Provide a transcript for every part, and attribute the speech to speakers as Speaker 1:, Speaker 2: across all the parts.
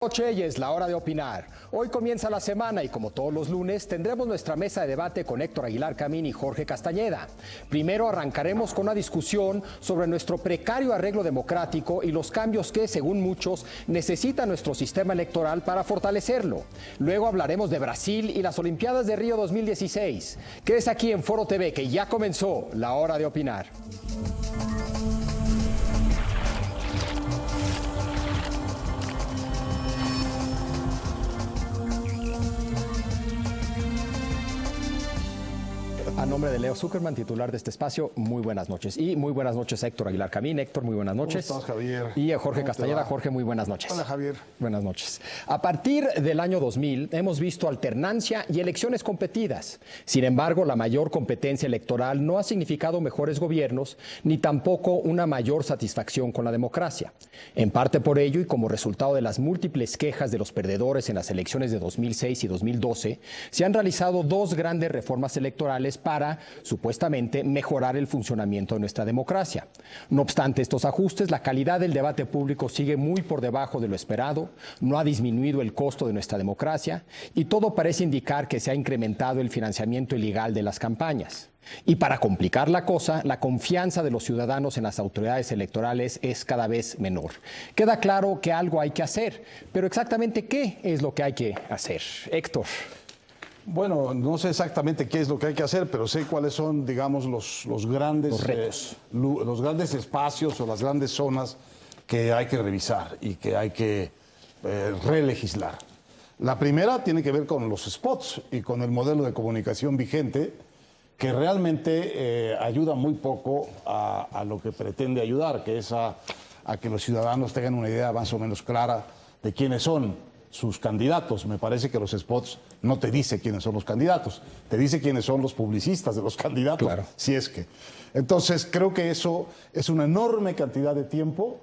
Speaker 1: Noche y es la hora de opinar. Hoy comienza la semana y como todos los lunes tendremos nuestra mesa de debate con Héctor Aguilar Camín y Jorge Castañeda. Primero arrancaremos con una discusión sobre nuestro precario arreglo democrático y los cambios que, según muchos, necesita nuestro sistema electoral para fortalecerlo. Luego hablaremos de Brasil y las Olimpiadas de Río 2016. Quédese aquí en Foro TV que ya comenzó la hora de opinar. A nombre de Leo Zuckerman, titular de este espacio, muy buenas noches. Y muy buenas noches a Héctor Aguilar Camín. Héctor, muy buenas noches.
Speaker 2: ¿Cómo estás, Javier?
Speaker 1: Y a Jorge Castañeda. Jorge, muy buenas noches.
Speaker 2: Hola, Javier.
Speaker 1: Buenas noches. A partir del año 2000 hemos visto alternancia y elecciones competidas. Sin embargo, la mayor competencia electoral no ha significado mejores gobiernos ni tampoco una mayor satisfacción con la democracia. En parte por ello y como resultado de las múltiples quejas de los perdedores en las elecciones de 2006 y 2012, se han realizado dos grandes reformas electorales para, supuestamente, mejorar el funcionamiento de nuestra democracia. No obstante estos ajustes, la calidad del debate público sigue muy por debajo de lo esperado, no ha disminuido el costo de nuestra democracia y todo parece indicar que se ha incrementado el financiamiento ilegal de las campañas. Y para complicar la cosa, la confianza de los ciudadanos en las autoridades electorales es cada vez menor. Queda claro que algo hay que hacer, pero exactamente ¿qué es lo que hay que hacer? Héctor.
Speaker 2: Bueno, no sé exactamente qué es lo que hay que hacer, pero sé cuáles son, digamos, los grandes
Speaker 1: retos,
Speaker 2: los grandes espacios o las grandes zonas que hay que revisar y que hay que relegislar. La primera tiene que ver con los spots y con el modelo de comunicación vigente, que realmente ayuda muy poco a lo que pretende ayudar, que es a que los ciudadanos tengan una idea más o menos clara de quiénes son sus candidatos. Me parece que los spots no te dice quiénes son los candidatos, te dice quiénes son los publicistas de los candidatos,
Speaker 1: claro.
Speaker 2: Si es que. Entonces, creo que eso es una enorme cantidad de tiempo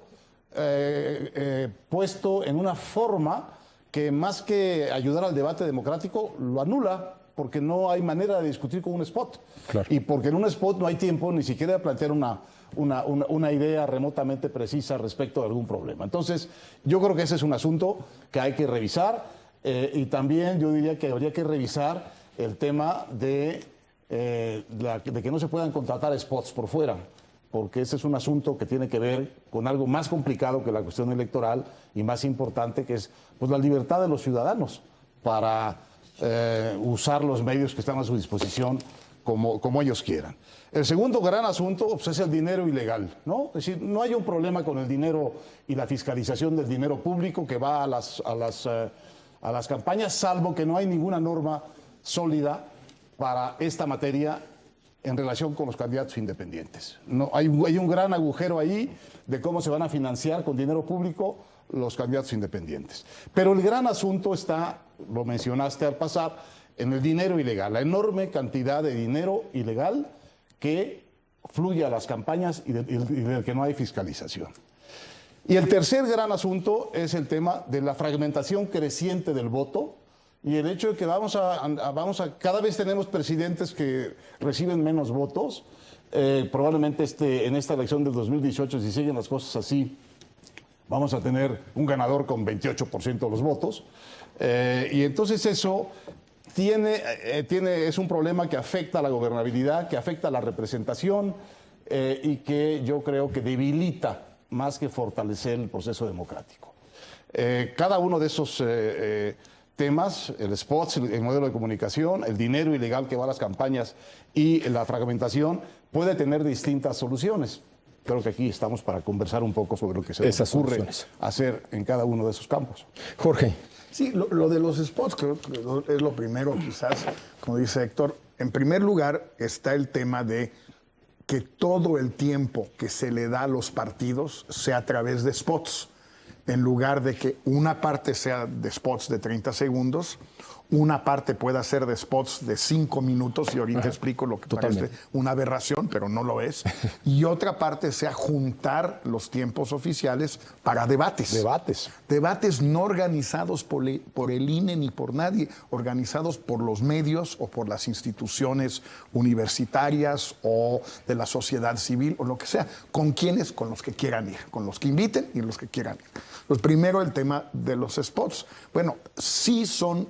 Speaker 2: puesto en una forma que más que ayudar al debate democrático, lo anula, porque no hay manera de discutir con un spot.
Speaker 1: Claro.
Speaker 2: Y porque en un spot no hay tiempo ni siquiera de plantear una idea remotamente precisa respecto de algún problema. Entonces, yo creo que ese es un asunto que hay que revisar y también yo diría que habría que revisar el tema de que no se puedan contratar spots por fuera, porque ese es un asunto que tiene que ver con algo más complicado que la cuestión electoral y más importante, que es pues, la libertad de los ciudadanos para usar los medios que están a su disposición como ellos quieran. El segundo gran asunto pues, es el dinero ilegal, ¿no? Es decir, no hay un problema con el dinero y la fiscalización del dinero público que va a las campañas, salvo que no hay ninguna norma sólida para esta materia en relación con los candidatos independientes. No, hay un gran agujero ahí de cómo se van a financiar con dinero público los candidatos independientes. Pero el gran asunto está, lo mencionaste al pasar, en el dinero ilegal, la enorme cantidad de dinero ilegal que fluye a las campañas y del que no hay fiscalización. Y el tercer gran asunto es el tema de la fragmentación creciente del voto y el hecho de que cada vez tenemos presidentes que reciben menos votos. Probablemente en esta elección del 2018, si siguen las cosas así, vamos a tener un ganador con 28% de los votos. Y entonces eso es un problema que afecta a la gobernabilidad, que afecta a la representación y que yo creo que debilita más que fortalecer el proceso democrático. Cada uno de esos temas, el spots, el modelo de comunicación, el dinero ilegal que va a las campañas y la fragmentación, puede tener distintas soluciones. Creo que aquí estamos para conversar un poco sobre lo que se nos ocurre hacer en cada uno de esos campos.
Speaker 1: Jorge.
Speaker 3: Sí, lo de los spots creo que es lo primero, quizás, como dice Héctor. En primer lugar está el tema de que todo el tiempo que se le da a los partidos sea a través de spots, en lugar de que una parte sea de spots de 30 segundos, una parte pueda ser de spots de 5 minutos, y ahorita explico lo que parece una aberración, pero no lo es, y otra parte sea juntar los tiempos oficiales para debates. Debates no organizados por el INE ni por nadie, organizados por los medios o por las instituciones universitarias o de la sociedad civil o lo que sea. ¿Con quiénes? Con los que quieran ir, con los que inviten y los que quieran ir. Pues primero el tema de los spots. Bueno, sí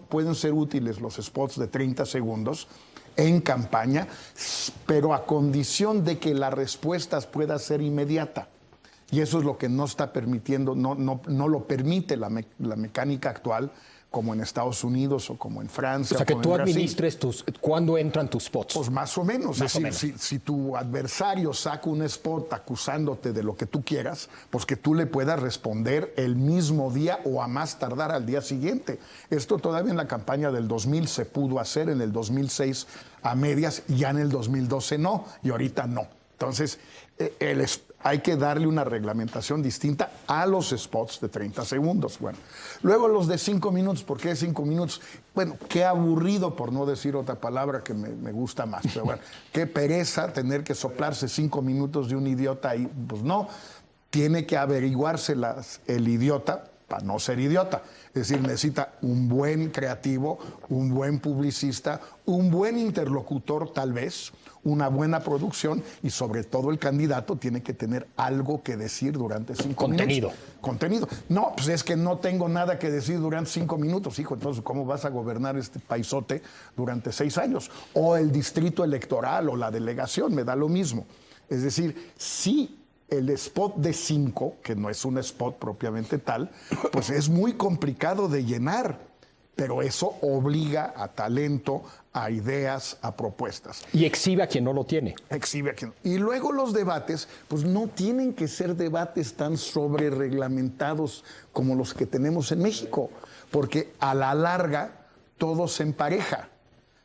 Speaker 3: pueden ser útiles los spots de 30 segundos en campaña, pero a condición de que la respuesta pueda ser inmediata. Y eso es lo que no está permitiendo, no lo permite la mecánica actual, como en Estados Unidos o como en Francia.
Speaker 1: O sea, que
Speaker 3: tú
Speaker 1: administres cuándo entran tus spots.
Speaker 3: Pues más o menos. Es decir, si tu adversario saca un spot acusándote de lo que tú quieras, pues que tú le puedas responder el mismo día o a más tardar al día siguiente. Esto todavía en la campaña del 2000 se pudo hacer, en el 2006 a medias, ya en el 2012 no, y ahorita no. Entonces, hay que darle una reglamentación distinta a los spots de 30 segundos. Bueno, luego los de 5 minutos. ¿Por qué 5 minutos? Bueno, qué aburrido, por no decir otra palabra que me gusta más. Pero bueno, qué pereza tener que soplarse 5 minutos de un idiota ahí. Pues no, tiene que averiguarse el idiota para no ser idiota. Es decir, necesita un buen creativo, un buen publicista, un buen interlocutor tal vez, una buena producción, y sobre todo el candidato tiene que tener algo que decir durante 5 minutos. Contenido. No, pues es que no tengo nada que decir durante 5 minutos, hijo. Entonces, ¿cómo vas a gobernar este paisote durante 6 años? O el distrito electoral o la delegación, me da lo mismo. Es decir, sí, el spot de 5, que no es un spot propiamente tal, pues es muy complicado de llenar, pero eso obliga a talento, a ideas, a propuestas.
Speaker 1: Y exhibe a quien no lo tiene.
Speaker 3: Exhibe a quien. Y luego los debates, pues no tienen que ser debates tan sobrereglamentados como los que tenemos en México, porque a la larga todo se empareja.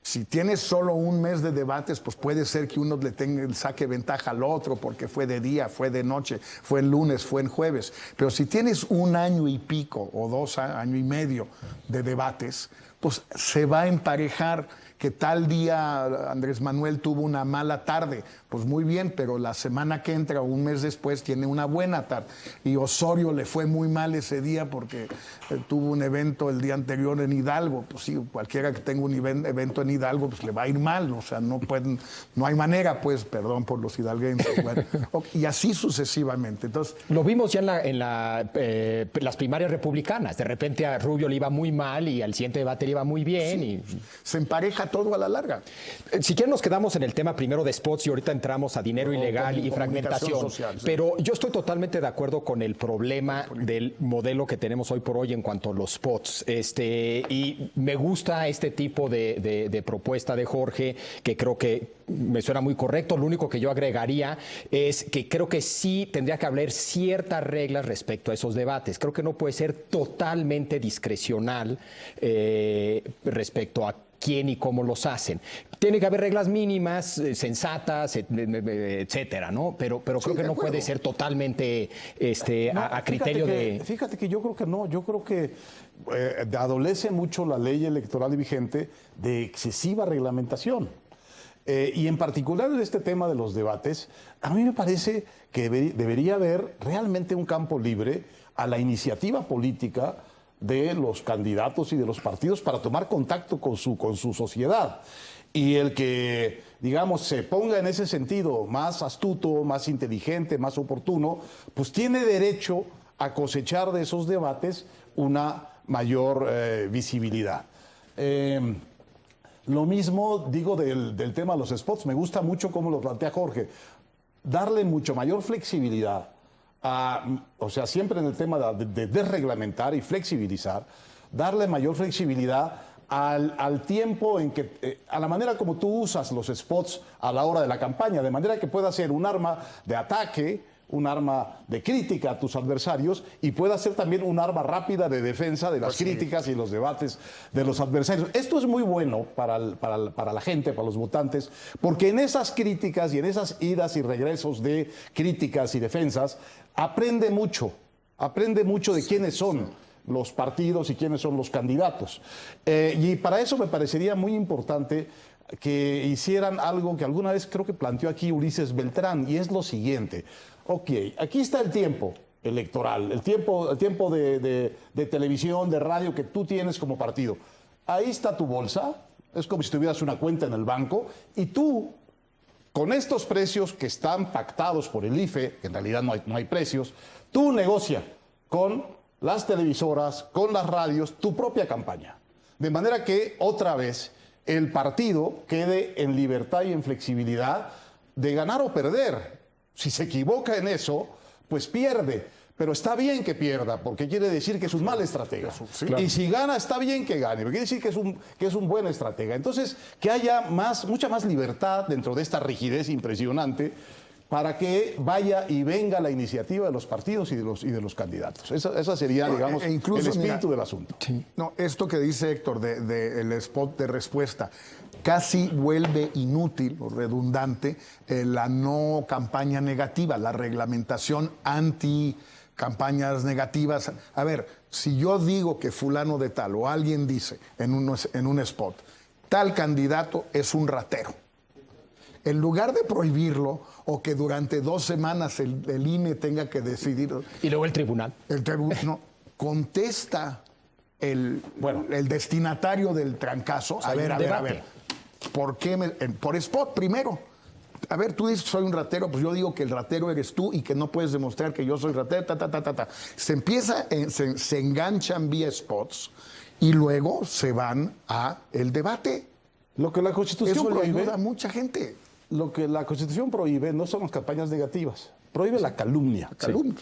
Speaker 3: Si tienes solo un mes de debates, pues puede ser que uno le saque ventaja al otro porque fue de día, fue de noche, fue el lunes, fue en jueves. Pero si tienes 1 año y pico o 2 años y medio de debates, pues se va a emparejar. Que tal día Andrés Manuel tuvo una mala tarde, pues muy bien, pero la semana que entra o un mes después tiene una buena tarde. Y Osorio le fue muy mal ese día porque tuvo un evento el día anterior en Hidalgo. Pues sí, cualquiera que tenga un evento en Hidalgo, pues le va a ir mal. O sea, no hay manera, pues, perdón por los hidalguenses. Bueno, y así sucesivamente. Entonces,
Speaker 1: lo vimos ya en las primarias republicanas. De repente a Rubio le iba muy mal y al siguiente debate le iba muy bien.
Speaker 3: Sí, se empareja todo a la larga.
Speaker 1: Si quieren nos quedamos en el tema primero de spots y ahorita entramos a dinero ilegal y fragmentación. Social, sí. Pero yo estoy totalmente de acuerdo con el problema del modelo que tenemos hoy por hoy en cuanto a los spots. Y me gusta este tipo de propuesta de Jorge, que creo que me suena muy correcto. Lo único que yo agregaría es que creo que sí tendría que haber ciertas reglas respecto a esos debates. Creo que no puede ser totalmente discrecional respecto a quién y cómo los hacen. Tiene que haber reglas mínimas, sensatas, etcétera, ¿no? Pero creo que no puede ser totalmente a criterio
Speaker 2: Fíjate que yo creo que no. Yo creo que adolece mucho la ley electoral vigente de excesiva reglamentación. Y en particular en este tema de los debates, a mí me parece que debería haber realmente un campo libre a la iniciativa política de los candidatos y de los partidos para tomar contacto con su sociedad. Y el que, digamos, se ponga en ese sentido más astuto, más inteligente, más oportuno, pues tiene derecho a cosechar de esos debates una mayor visibilidad. Lo mismo digo del tema de los spots. Me gusta mucho cómo lo plantea Jorge. Darle mucho mayor flexibilidad. O sea, siempre en el tema de desreglamentar y flexibilizar, darle mayor flexibilidad al tiempo en que, a la manera como tú usas los spots a la hora de la campaña, de manera que pueda ser un arma de ataque, un arma de crítica a tus adversarios y pueda ser también un arma rápida de defensa de las críticas y los debates de los adversarios. Esto es muy bueno para la gente, para los votantes, porque en esas críticas y en esas idas y regresos de críticas y defensas, aprende mucho de quiénes son los partidos y quiénes son los candidatos. Y para eso me parecería muy importante que hicieran algo que alguna vez creo que planteó aquí Ulises Beltrán, y es lo siguiente. Ok, aquí está el tiempo electoral, el tiempo de televisión, de radio que tú tienes como partido. Ahí está tu bolsa, es como si tuvieras una cuenta en el banco, y tú, con estos precios que están pactados por el IFE, que en realidad no hay precios, tú negocia con las televisoras, con las radios, tu propia campaña. De manera que, otra vez, el partido quede en libertad y en flexibilidad de ganar o perder. Si se equivoca en eso, pues pierde. Pero está bien que pierda, porque quiere decir que es un mal estratega.
Speaker 3: Sí, claro.
Speaker 2: Y si gana, está bien que gane, porque quiere decir que es un buen estratega. Entonces, que haya mucha más libertad dentro de esta rigidez impresionante para que vaya y venga la iniciativa de los partidos y de los candidatos. Esa sería, digamos,
Speaker 3: incluso,
Speaker 2: el espíritu del asunto.
Speaker 3: Sí. No, esto que dice Héctor el spot de respuesta casi vuelve inútil o redundante la no campaña negativa, la reglamentación anti campañas negativas. A ver, si yo digo que fulano de tal o alguien dice en un spot, tal candidato es un ratero, en lugar de prohibirlo o que durante 2 semanas el INE tenga que decidir.
Speaker 1: Y luego el tribunal.
Speaker 3: El tribunal no, contesta el destinatario del trancazo. A ver. ¿Por qué por spot primero? A ver, tú dices que soy un ratero, pues yo digo que el ratero eres tú y que no puedes demostrar que yo soy ratero, Se enganchan vía spots y luego se van a el debate.
Speaker 2: Lo que la Constitución
Speaker 3: Eso le
Speaker 2: prohíbe,
Speaker 3: ayuda a mucha gente.
Speaker 2: lo que la Constitución prohíbe no son las campañas negativas, prohíbe la calumnia.
Speaker 3: Calumnia.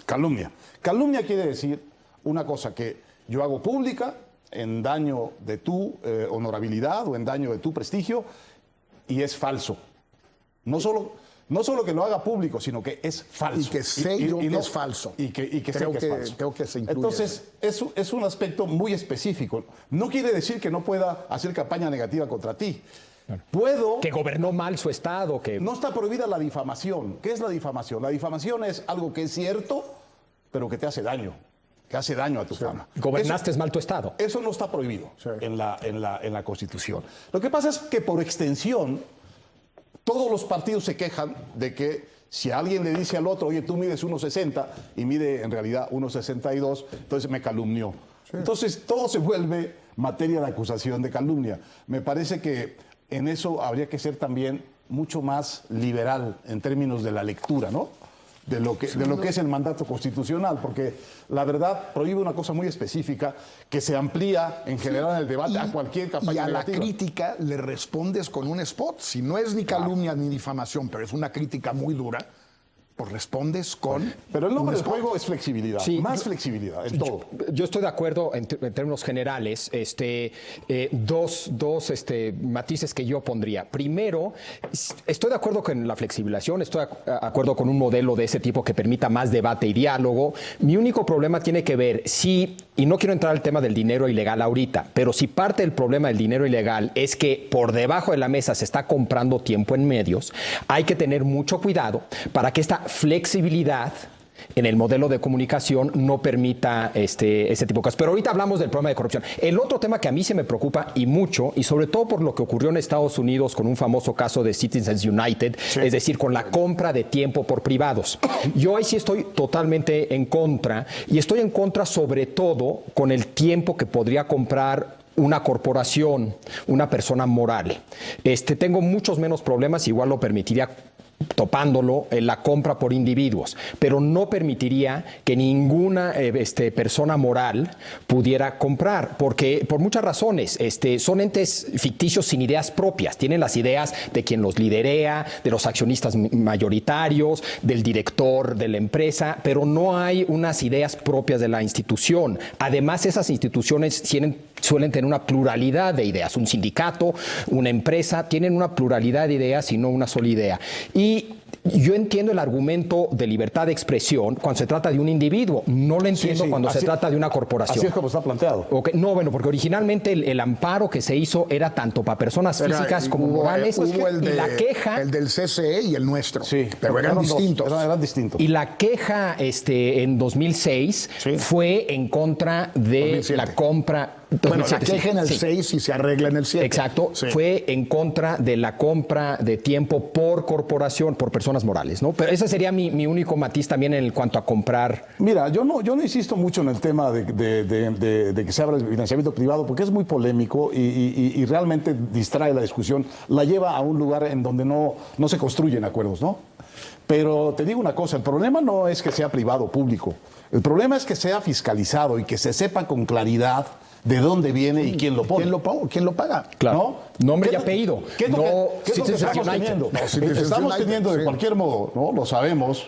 Speaker 2: Calumnia. Calumnia quiere decir una cosa que yo hago pública en daño de tu honorabilidad o en daño de tu prestigio y es falso. No solo que lo haga público, sino que es falso.
Speaker 3: Y que sé yo que es falso.
Speaker 2: Y que sé que es falso.
Speaker 3: Creo que se incluye.
Speaker 2: Entonces, es un aspecto muy específico. No quiere decir que no pueda hacer campaña negativa contra ti. Puedo...
Speaker 1: Que gobernó mal su estado, que...
Speaker 2: No está prohibida la difamación. ¿Qué es la difamación? La difamación es algo que es cierto, pero que te hace daño. Que hace daño a tu fama.
Speaker 1: Gobernaste mal tu estado.
Speaker 2: Eso no está prohibido en la Constitución. Lo que pasa es que por extensión, todos los partidos se quejan de que si alguien le dice al otro, oye, tú mides 1,60 y mide en realidad 1,62, entonces me calumnió. Sí. Entonces todo se vuelve materia de acusación de calumnia. Me parece que en eso habría que ser también mucho más liberal en términos de la lectura, ¿no? De lo que es el mandato constitucional, porque la verdad prohíbe una cosa muy específica que se amplía en general en el debate a cualquier campaña negativa.
Speaker 3: La crítica le respondes con un spot. Si no es ni calumnia ni difamación, pero es una crítica muy dura, pues respondes con...
Speaker 2: Pero el nombre del juego es flexibilidad, más flexibilidad en todo.
Speaker 1: Yo estoy de acuerdo en términos generales, dos matices que yo pondría. Primero, estoy de acuerdo con la flexibilización, estoy de acuerdo con un modelo de ese tipo que permita más debate y diálogo. Mi único problema tiene que ver y no quiero entrar al tema del dinero ilegal ahorita, pero si parte del problema del dinero ilegal es que por debajo de la mesa se está comprando tiempo en medios, hay que tener mucho cuidado para que esta flexibilidad en el modelo de comunicación no permita ese tipo de cosas. Pero ahorita hablamos del problema de corrupción. El otro tema que a mí se me preocupa y mucho, y sobre todo por lo que ocurrió en Estados Unidos con un famoso caso de Citizens United, es decir, con la compra de tiempo por privados. Yo ahí sí estoy totalmente en contra, y estoy en contra sobre todo con el tiempo que podría comprar una corporación, una persona moral. Tengo muchos menos problemas, igual lo permitiría topándolo en la compra por individuos, pero no permitiría que ninguna persona moral pudiera comprar, porque por muchas razones son entes ficticios sin ideas propias, tienen las ideas de quien los liderea, de los accionistas mayoritarios, del director de la empresa, pero no hay unas ideas propias de la institución. Además, esas instituciones suelen tener una pluralidad de ideas. Un sindicato, una empresa, tienen una pluralidad de ideas y no una sola idea. Y Yo entiendo el argumento de libertad de expresión cuando se trata de un individuo. No lo entiendo cuando se trata de una corporación.
Speaker 2: Así es como está planteado.
Speaker 1: Okay. No, bueno, porque originalmente el amparo que se hizo era tanto para personas físicas como morales.
Speaker 3: Hubo
Speaker 1: y la queja...
Speaker 3: El del CCE y el nuestro.
Speaker 2: Sí,
Speaker 3: pero eran distintos.
Speaker 2: Eran distintos.
Speaker 1: Y la queja en 2006 fue en contra de
Speaker 3: 2007.
Speaker 1: la compra... 2007,
Speaker 3: bueno, la queja en el 6 y se arregla en el 7.
Speaker 1: Exacto. Sí. Fue en contra de la compra de tiempo por corporación, por personas morales, ¿no? Pero ese sería mi único matiz también en cuanto a comprar.
Speaker 2: Mira, yo no insisto mucho en el tema de que se abra el financiamiento privado, porque es muy polémico y realmente distrae la discusión, la lleva a un lugar en donde no se construyen acuerdos, ¿no? Pero te digo una cosa, el problema no es que sea privado o público, el problema es que sea fiscalizado y que se sepa con claridad de dónde viene y quién lo pone.
Speaker 3: ¿Quién lo paga?
Speaker 1: Claro. ¿No? Nombre y apellido.
Speaker 2: ¿Qué es lo que estamos teniendo? Estamos teniendo de cualquier modo, ¿no? Lo sabemos,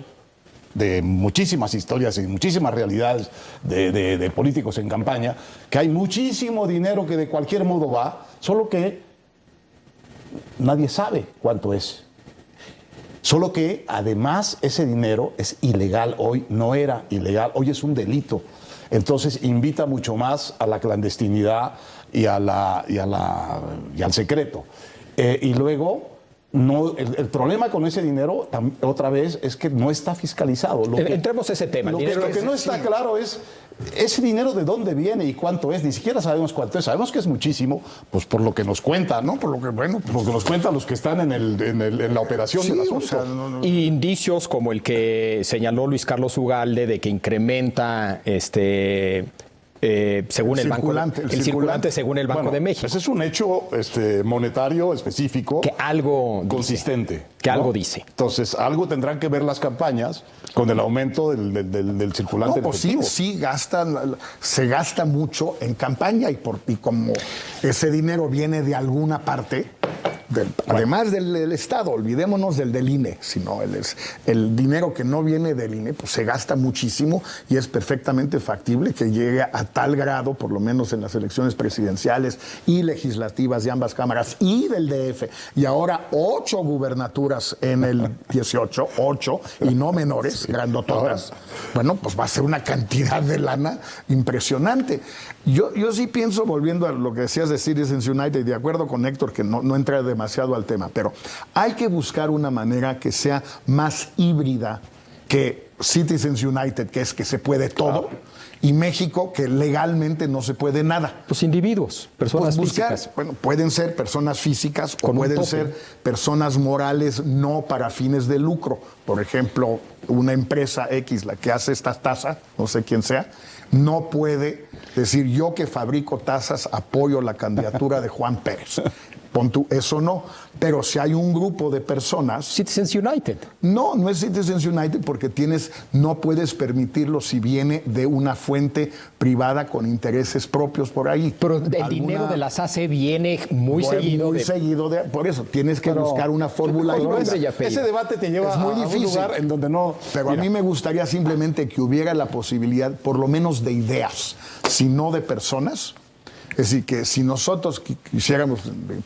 Speaker 2: de muchísimas historias y muchísimas realidades de políticos en campaña, que hay muchísimo dinero que de cualquier modo va, solo que nadie sabe cuánto es. Solo que además ese dinero es ilegal hoy, no era ilegal, hoy es un delito. Entonces invita mucho más a la clandestinidad y al secreto. Y luego, el problema con ese dinero, otra vez, es que no está fiscalizado.
Speaker 1: Entremos a ese tema.
Speaker 2: Lo que no está claro es ese dinero de dónde viene y cuánto es. Ni siquiera sabemos cuánto es. Sabemos que es muchísimo, pues por lo que nos cuentan, ¿no? Por lo que nos cuentan los que están en la operación del asunto.
Speaker 3: O sea,
Speaker 1: Y indicios como el que señaló Luis Carlos Ugalde de que incrementa según el circulante según el Banco de México.
Speaker 2: Ese es un hecho monetario específico.
Speaker 1: Que algo
Speaker 2: consistente.
Speaker 1: Dice, que algo dice.
Speaker 2: Entonces, algo tendrán que ver las campañas con el aumento del circulante.
Speaker 3: No, pues sí se gasta mucho en campaña y como ese dinero viene de alguna parte. Además del Estado, olvidémonos del INE, sino el dinero que no viene del INE, pues se gasta muchísimo y es perfectamente factible que llegue a tal grado, por lo menos en las elecciones presidenciales y legislativas de ambas cámaras y del DF, y ahora 8 gubernaturas en el 18, 8, y no menores, grandototas. Bueno, pues va a ser una cantidad de lana impresionante. Yo sí pienso, volviendo a lo que decías de Citizens United, de acuerdo con Héctor, que no entra demasiado al tema, pero hay que buscar una manera que sea más híbrida que Citizens United, que es que se puede todo, y México, que legalmente no se puede nada.
Speaker 1: Los individuos, personas físicas.
Speaker 3: Bueno, pueden ser personas físicas o pueden ser personas morales no para fines de lucro. Por ejemplo, una empresa X, la que hace esta taza, no sé quién sea, no puede decir yo que fabrico tazas apoyo la candidatura de Juan Pérez. Pon tú, eso no. Pero si hay un grupo de personas...
Speaker 1: Citizens United.
Speaker 3: No es Citizens United porque no puedes permitirlo si viene de una fuente privada con intereses propios por ahí.
Speaker 1: Pero el dinero de las AC viene muy seguido.
Speaker 3: Por eso, tienes que buscar una fórmula.
Speaker 2: Ese debate te lleva a un lugar en donde no...
Speaker 3: Pero a mí me gustaría simplemente que hubiera la posibilidad, por lo menos de ideas, si no de personas. Es decir, que si nosotros quisiéramos,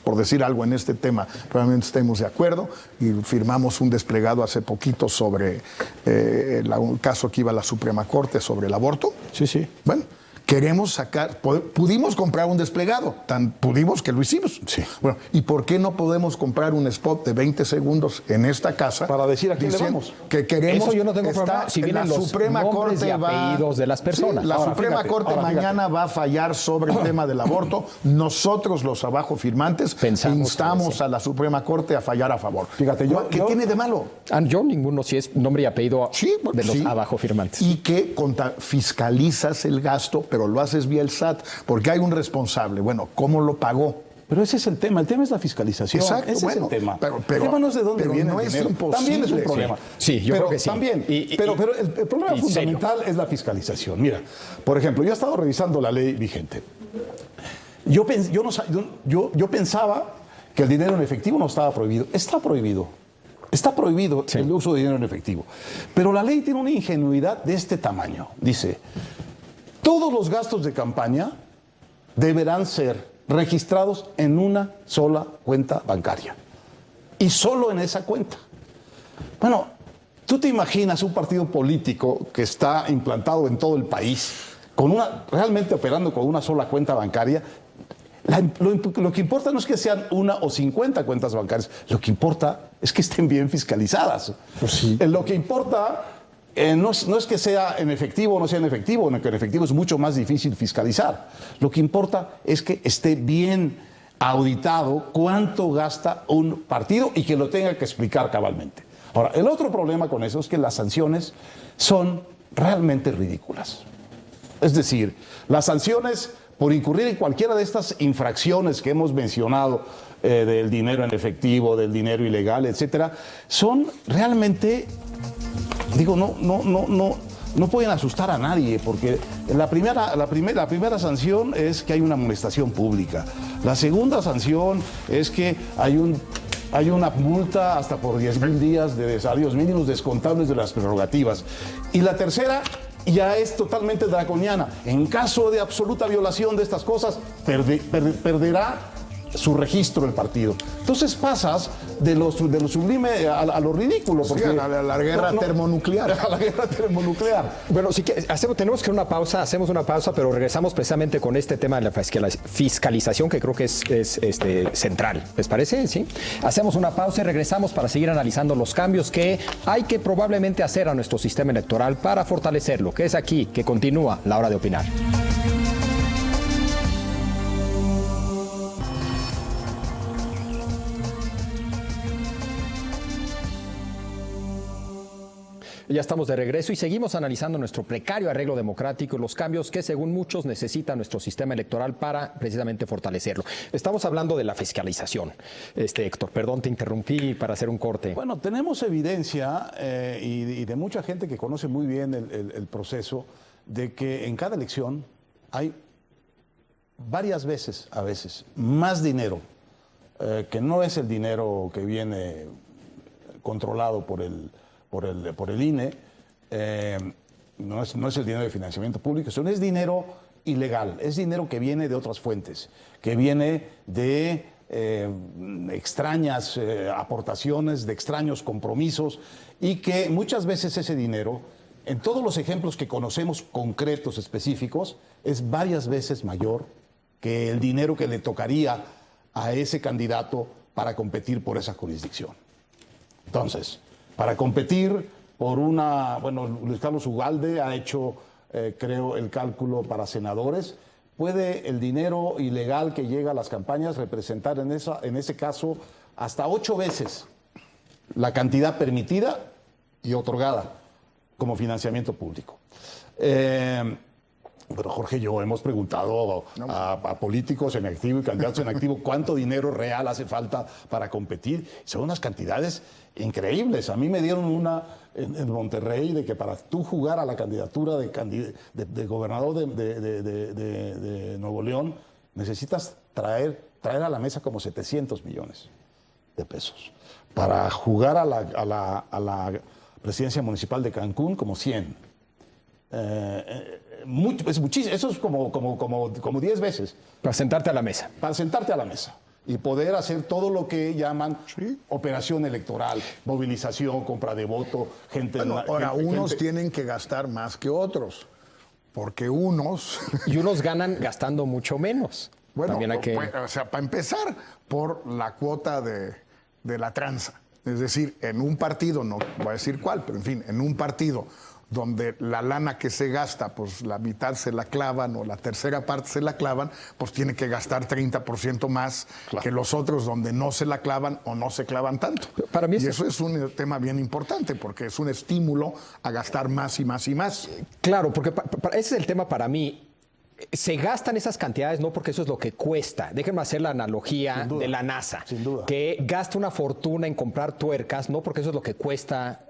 Speaker 3: por decir algo en este tema, probablemente estemos de acuerdo y firmamos un desplegado hace poquito sobre un caso que iba a la Suprema Corte sobre el aborto.
Speaker 2: Sí.
Speaker 3: Bueno, queremos sacar, pudimos comprar un desplegado, tan pudimos que lo hicimos.
Speaker 2: Sí.
Speaker 3: Bueno, ¿y por qué no podemos comprar un spot de 20 segundos en esta casa?
Speaker 2: Para decir a quién le vamos.
Speaker 3: Que queremos.
Speaker 1: Eso yo no tengo problema. Si vienen los
Speaker 3: Suprema
Speaker 1: nombres
Speaker 3: Corte
Speaker 1: y apellidos de las personas.
Speaker 3: Sí, la Suprema Corte mañana va a fallar sobre el tema del aborto. Nosotros, los abajo firmantes, instamos a la Suprema Corte a fallar a favor.
Speaker 2: Fíjate,
Speaker 3: ¿Qué tiene de malo?
Speaker 1: Yo ninguno, si es nombre y apellido de los abajo firmantes.
Speaker 3: Y que fiscalizas el gasto, pero lo haces vía el SAT, porque hay un responsable. Bueno, ¿cómo lo pagó?
Speaker 2: Pero ese es el tema es la fiscalización.
Speaker 3: Exacto,
Speaker 2: ese es el tema.
Speaker 3: Pero
Speaker 2: el tema no es de dónde viene
Speaker 3: no
Speaker 2: el
Speaker 3: es
Speaker 2: dinero.
Speaker 3: Imposible.
Speaker 2: También es un problema.
Speaker 1: Sí, yo creo que sí.
Speaker 2: También. Pero el problema fundamental es la fiscalización. Mira, por ejemplo, yo he estado revisando la ley vigente. Yo pensaba que el dinero en efectivo no estaba prohibido. Está prohibido. Está prohibido el uso de dinero en efectivo. Pero la ley tiene una ingenuidad de este tamaño. Dice, todos los gastos de campaña deberán ser registrados en una sola cuenta bancaria. Y solo en esa cuenta. Bueno, ¿tú te imaginas un partido político que está implantado en todo el país, realmente operando con una sola cuenta bancaria? Lo que importa no es que sean 1 o 50 cuentas bancarias, lo que importa es que estén bien fiscalizadas.
Speaker 3: Pues sí.
Speaker 2: Lo que importa no es que sea en efectivo o no sea en efectivo, que en efectivo es mucho más difícil fiscalizar. Lo que importa es que esté bien auditado cuánto gasta un partido y que lo tenga que explicar cabalmente. Ahora, el otro problema con eso es que las sanciones son realmente ridículas. Es decir, las sanciones por incurrir en cualquiera de estas infracciones que hemos mencionado, del dinero en efectivo, del dinero ilegal, etcétera, son realmente, digo, no pueden asustar a nadie, porque la primera sanción es que hay una amonestación pública. La segunda sanción es que hay una multa hasta por 10,000 días de salarios mínimos descontables de las prerrogativas. Y la tercera ya es totalmente draconiana. En caso de absoluta violación de estas cosas, perderá su registro el partido. Entonces pasas de lo sublime a lo ridículo. Porque
Speaker 3: sí, a la guerra termonuclear.
Speaker 2: A la guerra termonuclear.
Speaker 1: Bueno, sí que tenemos que hacemos una pausa, pero regresamos precisamente con este tema de la fiscalización, que creo que es central. ¿Les parece? Sí. Hacemos una pausa y regresamos para seguir analizando los cambios que hay que probablemente hacer a nuestro sistema electoral para fortalecerlo, que es aquí, que continúa la hora de opinar. Ya estamos de regreso y seguimos analizando nuestro precario arreglo democrático y los cambios que, según muchos, necesita nuestro sistema electoral para precisamente fortalecerlo. Estamos hablando de la fiscalización. Héctor, perdón, te interrumpí para hacer un corte.
Speaker 2: Bueno, tenemos evidencia y de mucha gente que conoce muy bien el proceso de que en cada elección hay varias veces, a veces, más dinero, que no es el dinero que viene controlado por el INE, no es el dinero de financiamiento público, eso es dinero ilegal, es dinero que viene de otras fuentes, que viene de extrañas aportaciones, de extraños compromisos, y que muchas veces ese dinero, en todos los ejemplos que conocemos concretos, específicos, es varias veces mayor que el dinero que le tocaría a ese candidato para competir por esa jurisdicción. Entonces, para competir por Luis Carlos Ugalde ha hecho, creo, el cálculo para senadores. Puede el dinero ilegal que llega a las campañas representar en ese caso hasta 8 veces la cantidad permitida y otorgada como financiamiento público. Pero Jorge y yo hemos preguntado a políticos en activo y candidatos en activo cuánto dinero real hace falta para competir. Son unas cantidades increíbles. A mí me dieron una en Monterrey de que para tú jugar a la candidatura de gobernador de Nuevo León necesitas traer a la mesa como 700 millones de pesos. Para jugar a la presidencia municipal de Cancún como 100. Es muchísimo, eso es como 10 veces.
Speaker 1: Para sentarte a la mesa.
Speaker 2: Para sentarte a la mesa y poder hacer todo lo que llaman operación electoral, movilización, compra de voto, gente...
Speaker 3: Bueno, ahora, unos tienen que gastar más que otros, porque unos...
Speaker 1: Y unos ganan gastando mucho menos.
Speaker 3: Bueno,
Speaker 1: también hay que...
Speaker 3: o sea, para empezar, por la cuota de la tranza. Es decir, en un partido, no voy a decir cuál, pero en fin, en un partido donde la lana que se gasta, pues la mitad se la clavan o la tercera parte se la clavan, pues tiene que gastar 30% más que los otros donde no se la clavan o no se clavan tanto.
Speaker 1: Para mí
Speaker 3: y eso es un tema bien importante porque es un estímulo a gastar más y más y más.
Speaker 1: Claro, porque ese es el tema para mí. Se gastan esas cantidades no porque eso es lo que cuesta. Déjenme hacer la analogía de la NASA, que gasta una fortuna en comprar tuercas, no porque eso es lo que cuesta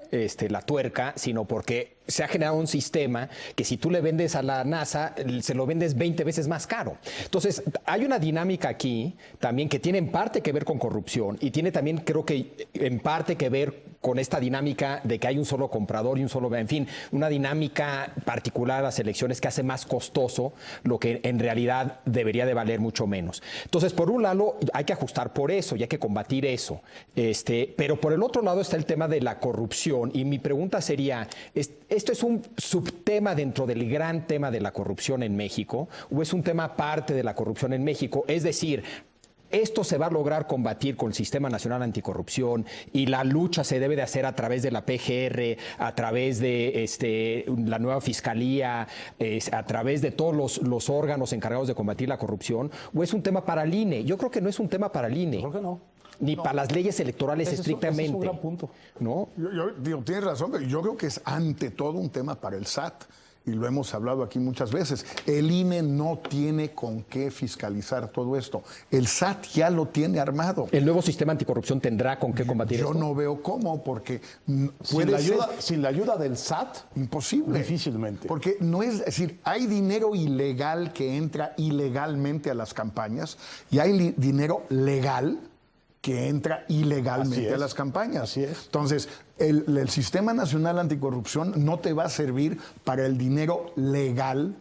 Speaker 1: la tuerca, sino porque se ha generado un sistema que si tú le vendes a la NASA, se lo vendes 20 veces más caro. Entonces, hay una dinámica aquí también que tiene en parte que ver con corrupción y tiene también, creo que en parte que ver con esta dinámica de que hay un solo comprador y un solo, en fin, una dinámica particular a las elecciones que hace más costoso lo que en realidad debería de valer mucho menos. Entonces, por un lado, hay que ajustar por eso y hay que combatir eso. Pero por el otro lado está el tema de la corrupción. Y mi pregunta sería, ¿esto es un subtema dentro del gran tema de la corrupción en México o es un tema aparte de la corrupción en México? Es decir, ¿esto se va a lograr combatir con el Sistema Nacional Anticorrupción y la lucha se debe de hacer a través de la PGR, a través de la nueva Fiscalía, a través de todos los órganos encargados de combatir la corrupción? ¿O es un tema para el INE? Yo creo que no es un tema para el INE.
Speaker 2: ¿Por qué no?
Speaker 1: Ni para las leyes electorales estrictamente.
Speaker 2: Ese es un gran punto.
Speaker 1: ¿No?
Speaker 3: Yo digo, tienes razón, pero yo creo que es ante todo un tema para el SAT. Y lo hemos hablado aquí muchas veces. El INE no tiene con qué fiscalizar todo esto. El SAT ya lo tiene armado.
Speaker 1: ¿El nuevo sistema anticorrupción tendrá con qué combatir esto?
Speaker 3: Yo no veo cómo, porque
Speaker 2: sin la ayuda del SAT,
Speaker 3: imposible.
Speaker 2: Difícilmente.
Speaker 3: Porque no es decir, hay dinero ilegal que entra ilegalmente a las campañas y hay dinero legal que entra ilegalmente a las campañas.
Speaker 2: Así es.
Speaker 3: Entonces, el Sistema Nacional Anticorrupción no te va a servir para el dinero legal,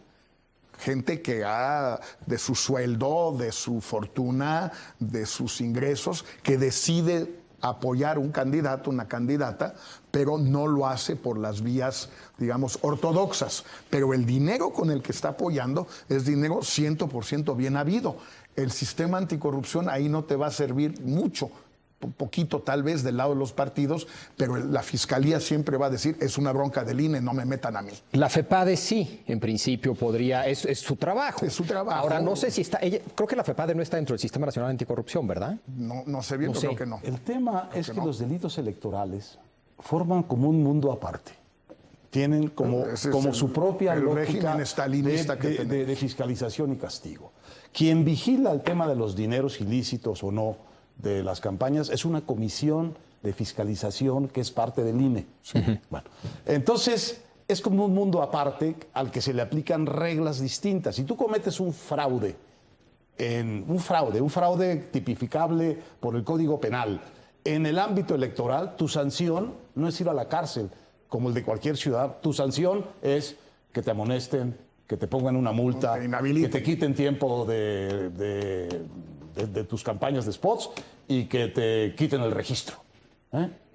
Speaker 3: gente que ha de su sueldo, de su fortuna, de sus ingresos, que decide apoyar un candidato, una candidata, pero no lo hace por las vías, digamos, ortodoxas. Pero el dinero con el que está apoyando es dinero 100% bien habido. El sistema anticorrupción ahí no te va a servir mucho, poquito tal vez del lado de los partidos, pero la Fiscalía siempre va a decir, es una bronca del INE, no me metan a mí.
Speaker 1: La FEPADE sí, en principio podría, es su trabajo.
Speaker 3: Es su trabajo.
Speaker 1: Ahora, no sé si está, creo que la FEPADE no está dentro del Sistema Nacional Anticorrupción, ¿verdad?
Speaker 3: No sé bien,
Speaker 1: No
Speaker 3: pero
Speaker 1: sé.
Speaker 3: creo que no.
Speaker 2: El tema es que los delitos electorales forman como un mundo aparte. Tienen como
Speaker 3: Ese es
Speaker 2: como
Speaker 3: el-
Speaker 2: su propia
Speaker 3: el
Speaker 2: lógica
Speaker 3: régimen estalinista que tenemos.
Speaker 2: de fiscalización y castigo. Quien vigila el tema de los dineros ilícitos o no de las campañas es una comisión de fiscalización que es parte del INE. Bueno, entonces es como un mundo aparte al que se le aplican reglas distintas. Si tú cometes un fraude, un fraude tipificable por el Código Penal, en el ámbito electoral, tu sanción no es ir a la cárcel, como el de cualquier ciudad. Tu sanción es que te amonesten, que te pongan una multa,
Speaker 3: Te inhabiliten.
Speaker 2: que te quiten tiempo de tus campañas de spots y que te quiten el registro.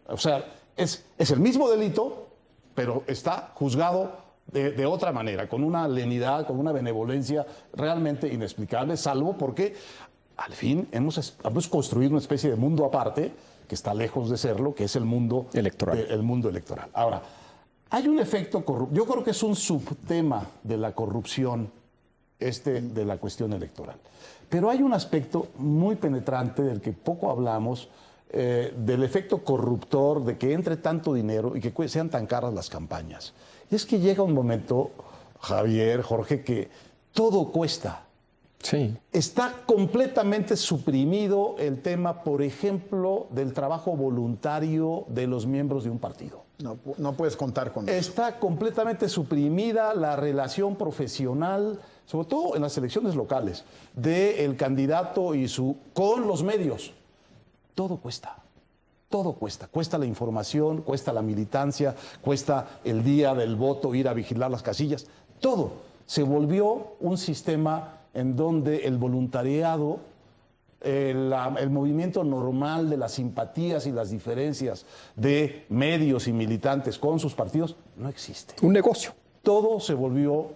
Speaker 2: O sea, es el mismo delito, pero está juzgado de otra manera, con una lenidad, con una benevolencia realmente inexplicable, salvo porque al fin hemos construido una especie de mundo aparte que está lejos de serlo, que es el mundo
Speaker 1: Electoral.
Speaker 2: el mundo electoral. Ahora, hay un efecto corrupto. Yo creo que es un subtema de la corrupción de la cuestión electoral. Pero hay un aspecto muy penetrante del que poco hablamos, del efecto corruptor, de que entre tanto dinero y que sean tan caras las campañas. Y es que llega un momento, Javier, Jorge, que todo cuesta.
Speaker 1: Sí.
Speaker 2: Está completamente suprimido el tema, por ejemplo, del trabajo voluntario de los miembros de un partido.
Speaker 3: No puedes contar con eso.
Speaker 2: Está completamente suprimida la relación profesional, sobre todo en las elecciones locales, del candidato con los medios. Todo cuesta. Todo cuesta. Cuesta la información, cuesta la militancia, cuesta el día del voto ir a vigilar las casillas. Todo. Se volvió un sistema en donde el voluntariado, el movimiento normal de las simpatías y las diferencias de medios y militantes con sus partidos no existe.
Speaker 1: Un negocio.
Speaker 2: Todo se volvió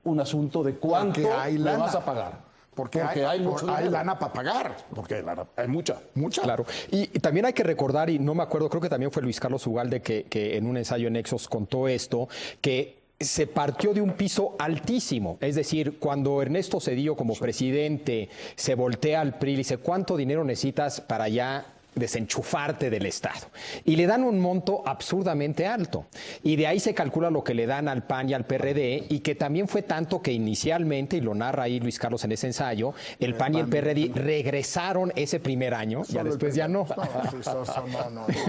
Speaker 2: un asunto de cuánto
Speaker 3: Porque hay
Speaker 2: le
Speaker 3: lana.
Speaker 2: vas a pagar.
Speaker 3: Porque hay
Speaker 2: mucho dinero.
Speaker 3: lana para pagar.
Speaker 2: Porque hay mucha.
Speaker 3: Mucha.
Speaker 1: Claro. Y también hay que recordar, y no me acuerdo, creo que también fue Luis Carlos Ugalde que en un ensayo en Exos contó esto, que se partió de un piso altísimo. Es decir, cuando Ernesto Zedillo como presidente se voltea al PRI y dice, ¿cuánto dinero necesitas para ya desenchufarte del Estado? Y le dan un monto absurdamente alto. Y de ahí se calcula lo que le dan al PAN y al PRD, y que también fue tanto que inicialmente, y lo narra ahí Luis Carlos en ese ensayo, el PAN y el PRD regresaron ese primer año, ya después ya no.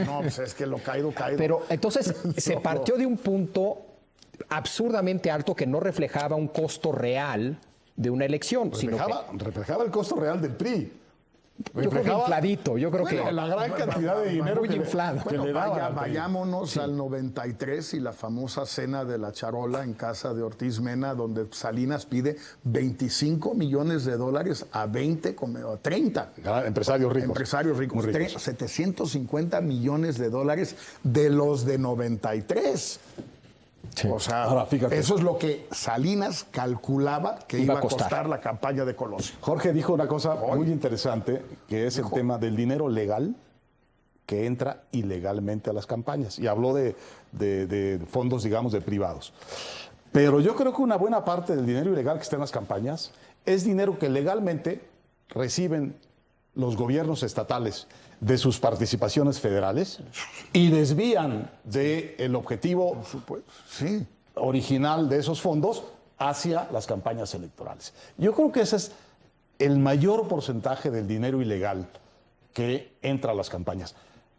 Speaker 3: No, pues es que lo caído.
Speaker 1: Pero entonces se partió de un punto absurdamente alto que no reflejaba un costo real de una elección. Sino
Speaker 2: Reflejaba el costo real del PRI.
Speaker 1: Yo creo que infladito, yo creo
Speaker 2: Bueno,
Speaker 1: que
Speaker 2: la gran cantidad de dinero
Speaker 1: muy
Speaker 2: que
Speaker 1: inflado.
Speaker 2: que le daban al PRI.
Speaker 3: Vayámonos al 93 y la famosa cena de la charola en casa de Ortiz Mena, donde Salinas pide $25 millones a 20, a 30.
Speaker 2: Empresarios ricos.
Speaker 3: Empresarios ricos.
Speaker 2: Muy ricos.
Speaker 3: 750 millones de dólares de los de 93.
Speaker 1: Sí.
Speaker 3: O sea,
Speaker 2: Ahora, fíjate.
Speaker 3: eso es lo que Salinas calculaba que iba a costar la campaña de Colosio.
Speaker 2: Jorge dijo una cosa muy interesante, que es el tema del dinero legal que entra ilegalmente a las campañas. Y habló de fondos, digamos, de privados. Pero yo creo que una buena parte del dinero ilegal que está en las campañas es dinero que legalmente reciben los gobiernos estatales de sus participaciones federales y desvían del objetivo
Speaker 3: Sí.
Speaker 2: original de esos fondos hacia las campañas electorales. Yo creo que ese es el mayor porcentaje del dinero ilegal que entra a las campañas.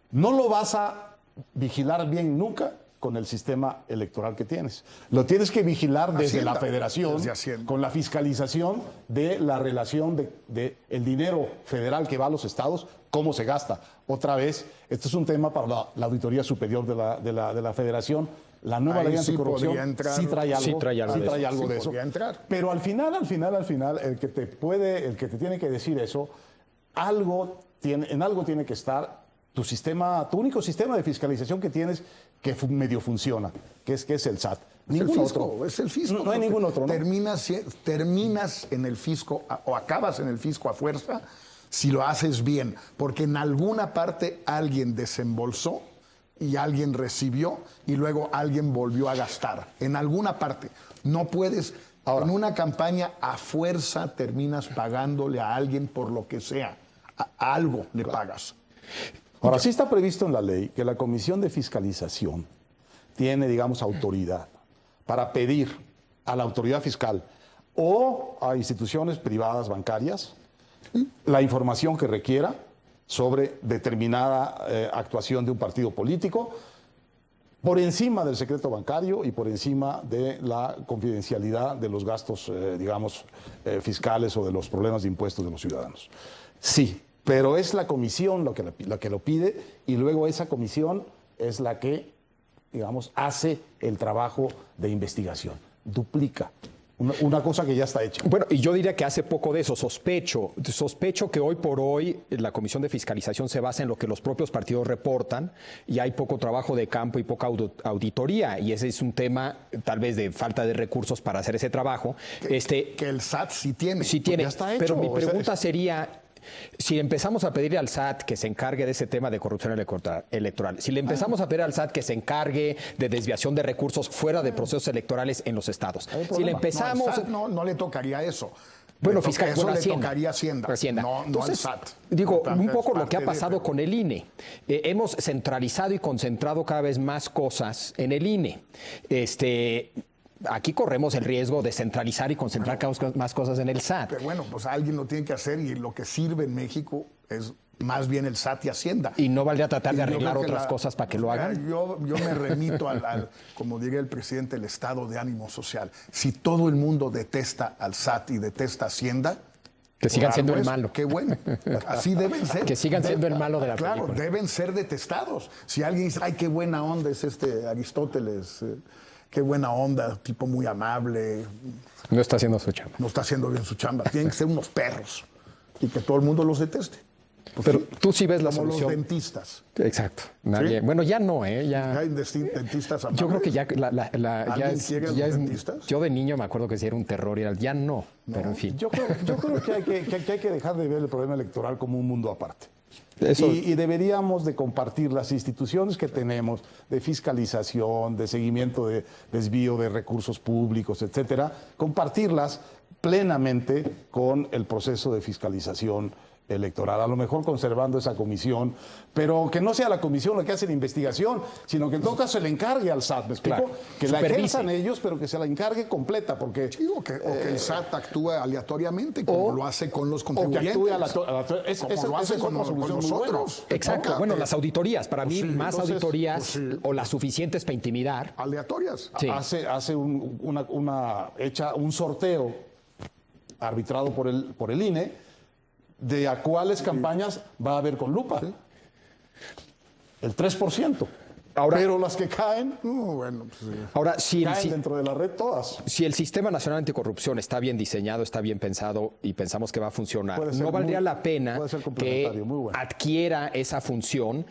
Speaker 2: No lo vas a vigilar bien nunca con el sistema electoral que tienes. Lo tienes que vigilar desde
Speaker 3: Hacienda,
Speaker 2: la federación,
Speaker 3: desde Hacienda.
Speaker 2: con la fiscalización de la relación de el dinero federal que va a los estados, cómo se gasta. Otra vez, esto es un tema para la Auditoría Superior de la Federación. La nueva
Speaker 3: Ahí
Speaker 2: ley
Speaker 3: sí
Speaker 2: anticorrupción
Speaker 3: podría entrar.
Speaker 2: sí trae algo,
Speaker 1: Sí trae algo de eso.
Speaker 2: algo de
Speaker 3: Sí
Speaker 2: eso.
Speaker 3: podría entrar.
Speaker 2: Pero al final, el que te tiene que decir eso, en algo tiene que estar tu único sistema de fiscalización que tienes que medio funciona, que es el SAT. Ningún otro.
Speaker 3: Es el fisco.
Speaker 2: No hay ningún otro, ¿no?
Speaker 3: Terminas en el fisco o acabas en el fisco a fuerza si lo haces bien, porque en alguna parte alguien desembolsó y alguien recibió y luego alguien volvió a gastar. En alguna parte. No puedes. Ahora, en una campaña a fuerza terminas pagándole a alguien por lo que sea. A algo le pagas.
Speaker 2: Ahora, sí está previsto en la ley que la Comisión de Fiscalización tiene, digamos, autoridad para pedir a la autoridad fiscal o a instituciones privadas bancarias la información que requiera sobre determinada actuación de un partido político por encima del secreto bancario y por encima de la confidencialidad de los gastos, fiscales o de los problemas de impuestos de los ciudadanos. Sí. Pero es la comisión la que lo pide y luego esa comisión es la que, digamos, hace el trabajo de investigación. Duplica una cosa que ya está hecha.
Speaker 1: Bueno, y yo diría que hace poco de eso, sospecho que hoy por hoy la Comisión de Fiscalización se basa en lo que los propios partidos reportan y hay poco trabajo de campo y poca auditoría y ese es un tema tal vez de falta de recursos para hacer ese trabajo.
Speaker 3: Que el SAT sí tiene.
Speaker 1: Sí tiene,
Speaker 2: ya está hecho.
Speaker 1: pero mi pregunta sería... Si empezamos a pedirle al SAT que se encargue de ese tema de corrupción electoral, si le empezamos a pedir al SAT que se encargue de desviación de recursos fuera de procesos electorales en los estados, si le empezamos...
Speaker 3: No, al SAT no le tocaría eso.
Speaker 1: Bueno,
Speaker 3: fiscal,
Speaker 1: eso
Speaker 3: le tocaría Hacienda. No
Speaker 1: Entonces,
Speaker 3: al SAT.
Speaker 1: Digo, un poco lo que ha
Speaker 3: parte
Speaker 1: pasado con el INE. Hemos centralizado y concentrado cada vez más cosas en el INE. Aquí corremos el riesgo de centralizar y concentrar cada vez más cosas en el SAT.
Speaker 3: Pero bueno, pues alguien lo tiene que hacer y lo que sirve en México es más bien el SAT y Hacienda.
Speaker 1: Y no valdría tratar de
Speaker 3: Y yo
Speaker 1: arreglar
Speaker 3: creo que
Speaker 1: otras cosas para que lo hagan.
Speaker 3: Yo me remito como diría el presidente, el estado de ánimo social. Si todo el mundo detesta al SAT y detesta Hacienda,
Speaker 1: Que sigan siendo el
Speaker 3: pues,
Speaker 1: malo.
Speaker 3: Qué bueno. Así deben ser.
Speaker 1: Que sigan siendo el malo de la
Speaker 3: Claro,
Speaker 1: película.
Speaker 3: deben ser detestados. Si alguien dice, ay, qué buena onda es Aristóteles, qué buena onda, tipo muy amable,
Speaker 1: No está haciendo su chamba.
Speaker 3: no está haciendo bien su chamba. Tienen que ser unos perros y que todo el mundo los deteste. Pues
Speaker 1: Pero
Speaker 3: sí,
Speaker 1: tú sí ves la
Speaker 3: como los
Speaker 1: solución.
Speaker 3: dentistas.
Speaker 1: Exacto. Nadie,
Speaker 3: ¿Sí?
Speaker 1: Bueno, ya no, Ya.
Speaker 3: Hay dentistas amables.
Speaker 1: Yo creo que ya,
Speaker 3: ¿Alguien quiere a los dentistas?
Speaker 1: Yo de niño me acuerdo que sí era un terror, ya no, pero en fin.
Speaker 2: Yo creo que hay que dejar de ver el problema electoral como un mundo aparte.
Speaker 1: Eso-
Speaker 2: Y deberíamos de compartir las instituciones que tenemos de fiscalización, de seguimiento de desvío de recursos públicos, etcétera, compartirlas plenamente con el proceso de fiscalización electoral, a lo mejor conservando esa comisión, pero que no sea la comisión la que hace la investigación, sino que en todo caso se le encargue al SAT, ¿me explico?
Speaker 1: Claro.
Speaker 2: Que la
Speaker 1: Supervise.
Speaker 2: ejerzan ellos, pero que se la encargue completa, porque...
Speaker 3: Sí, o que el SAT actúe aleatoriamente, como lo hace con los
Speaker 2: O que
Speaker 3: contribuyentes.
Speaker 2: actúe
Speaker 3: como lo hace con nosotros.
Speaker 1: Exacto. Bueno, las auditorías, para mí,
Speaker 3: sí,
Speaker 1: más
Speaker 2: entonces,
Speaker 1: auditorías
Speaker 3: pues sí.
Speaker 1: o las suficientes para intimidar.
Speaker 3: Aleatorias.
Speaker 1: Sí.
Speaker 2: Hace un sorteo arbitrado por el INE de a cuáles campañas va a haber con lupa. El 3%.
Speaker 1: Ahora,
Speaker 2: pero las que caen,
Speaker 1: ahora si
Speaker 2: caen dentro de la red todas.
Speaker 1: Si el Sistema Nacional Anticorrupción está bien diseñado, está bien pensado y pensamos que va a funcionar, no valdría la pena que adquiera esa función,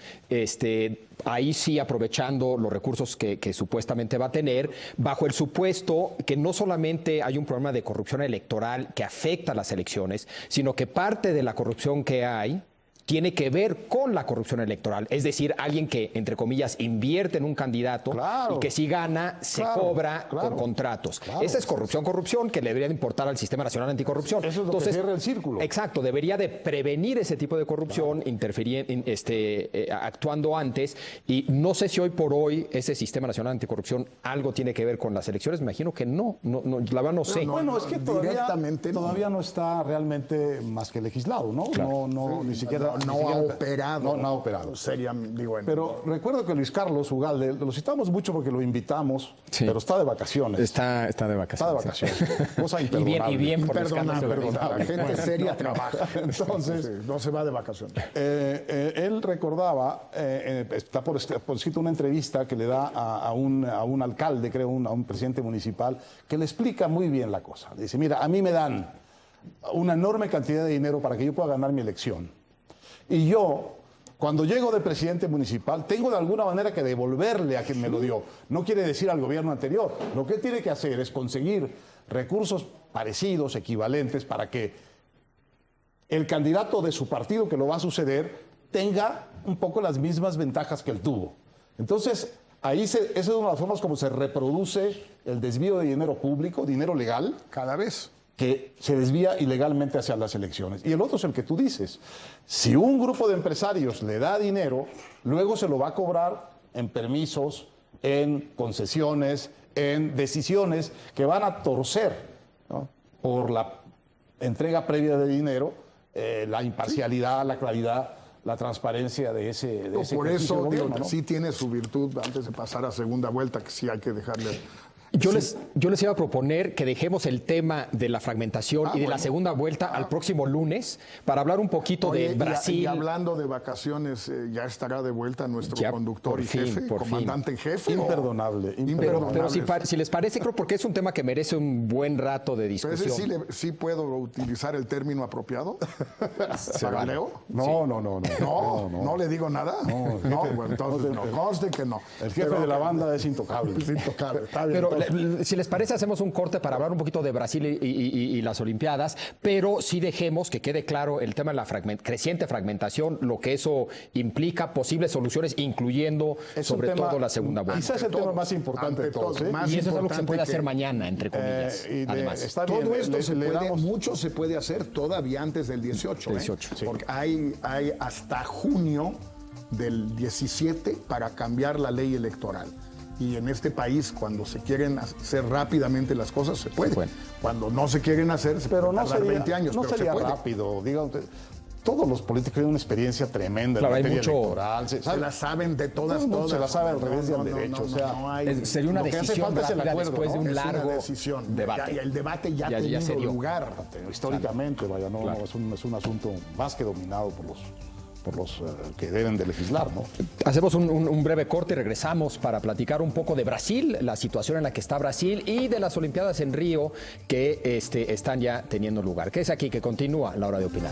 Speaker 1: ahí sí aprovechando los recursos que supuestamente va a tener, bajo el supuesto que no solamente hay un problema de corrupción electoral que afecta a las elecciones, sino que parte de la corrupción que hay tiene que ver con la corrupción electoral. Es decir, alguien que, entre comillas, invierte en un candidato y que si gana, se cobra con contratos. Esa es corrupción que le debería de importar al Sistema Nacional Anticorrupción.
Speaker 2: Eso es lo que cierra el círculo.
Speaker 1: Exacto, debería de prevenir ese tipo de corrupción, actuando antes. Y no sé si hoy por hoy ese Sistema Nacional Anticorrupción algo tiene que ver con las elecciones. Me imagino que no, la verdad no sé.
Speaker 2: Bueno, es que todavía no está realmente más que legislado, ¿no?
Speaker 3: Claro.
Speaker 2: Ni siquiera...
Speaker 3: No ha operado.
Speaker 2: No ha operado.
Speaker 3: Bueno.
Speaker 2: Pero recuerdo que Luis Carlos Ugalde, lo citamos mucho porque lo invitamos, pero está de vacaciones.
Speaker 1: Está de vacaciones.
Speaker 2: Cosa imperdonable.
Speaker 1: Y bien por
Speaker 3: imperdonable. La gente seria trabaja.
Speaker 2: Entonces,
Speaker 3: no se va de vacaciones.
Speaker 2: Él recordaba, está por escrito una entrevista que le da a un alcalde, creo, a un presidente municipal, que le explica muy bien la cosa. Dice, mira, a mí me dan una enorme cantidad de dinero para que yo pueda ganar mi elección. Y yo, cuando llego de presidente municipal, tengo de alguna manera que devolverle a quien me lo dio. No quiere decir al gobierno anterior. Lo que tiene que hacer es conseguir recursos parecidos, equivalentes, para que el candidato de su partido que lo va a suceder tenga un poco las mismas ventajas que él tuvo. Entonces, esa es una de las formas como se reproduce el desvío de dinero público, dinero legal.
Speaker 3: Cada vez.
Speaker 2: Que se desvía ilegalmente hacia las elecciones. Y el otro es el que tú dices. Si un grupo de empresarios le da dinero, luego se lo va a cobrar en permisos, en concesiones, en decisiones que van a torcer, ¿no?, por la entrega previa de dinero, la imparcialidad, la claridad, la transparencia de ese
Speaker 3: por eso
Speaker 2: gobierno, ¿no?
Speaker 3: Sí tiene su virtud antes de pasar a segunda vuelta, que sí hay que dejarle...
Speaker 1: Yo les iba a proponer que dejemos el tema de la fragmentación y de la segunda vuelta al próximo lunes para hablar un poquito de Brasil.
Speaker 3: Y hablando de vacaciones, ya estará de vuelta nuestro conductor y jefe, comandante en jefe.
Speaker 2: Imperdonable.
Speaker 1: Pero si les parece, creo porque es un tema que merece un buen rato de discusión.
Speaker 3: Entonces, ¿sí puedo utilizar el término apropiado? ¿Para Leo? No le digo nada. Bueno, entonces no, conste que no.
Speaker 2: El jefe de la banda es intocable.
Speaker 3: Es intocable, está bien.
Speaker 1: Pero si les parece, hacemos un corte para hablar un poquito de Brasil y las Olimpiadas, pero sí dejemos que quede claro el tema de la creciente fragmentación, lo que eso implica, posibles soluciones, incluyendo sobre todo la segunda vuelta.
Speaker 2: Quizás es el tema más importante de todos.
Speaker 1: Y eso es algo que se puede hacer mañana, entre comillas. Además,
Speaker 3: todo esto mucho se puede hacer todavía antes del 18. Porque hay hasta junio del 17 para cambiar la ley electoral. Y en este país, cuando se quieren hacer rápidamente las cosas, se puede. Cuando no se quieren hacer, se puede tardar 20 años.
Speaker 2: No sería rápido. Todos los políticos tienen una experiencia tremenda en materia electoral.
Speaker 3: Se la saben de todas.
Speaker 2: Se la saben al revés y al derecho.
Speaker 1: Sería una decisión rápida después de un largo
Speaker 3: debate. Y el debate ya ha tenido lugar.
Speaker 2: Históricamente, es un asunto más que dominado por los que deben de legislar, ¿no?
Speaker 1: Hacemos un breve corte y regresamos para platicar un poco de Brasil, la situación en la que está Brasil y de las Olimpiadas en Río que están ya teniendo lugar. Que es aquí que continúa la hora de opinar.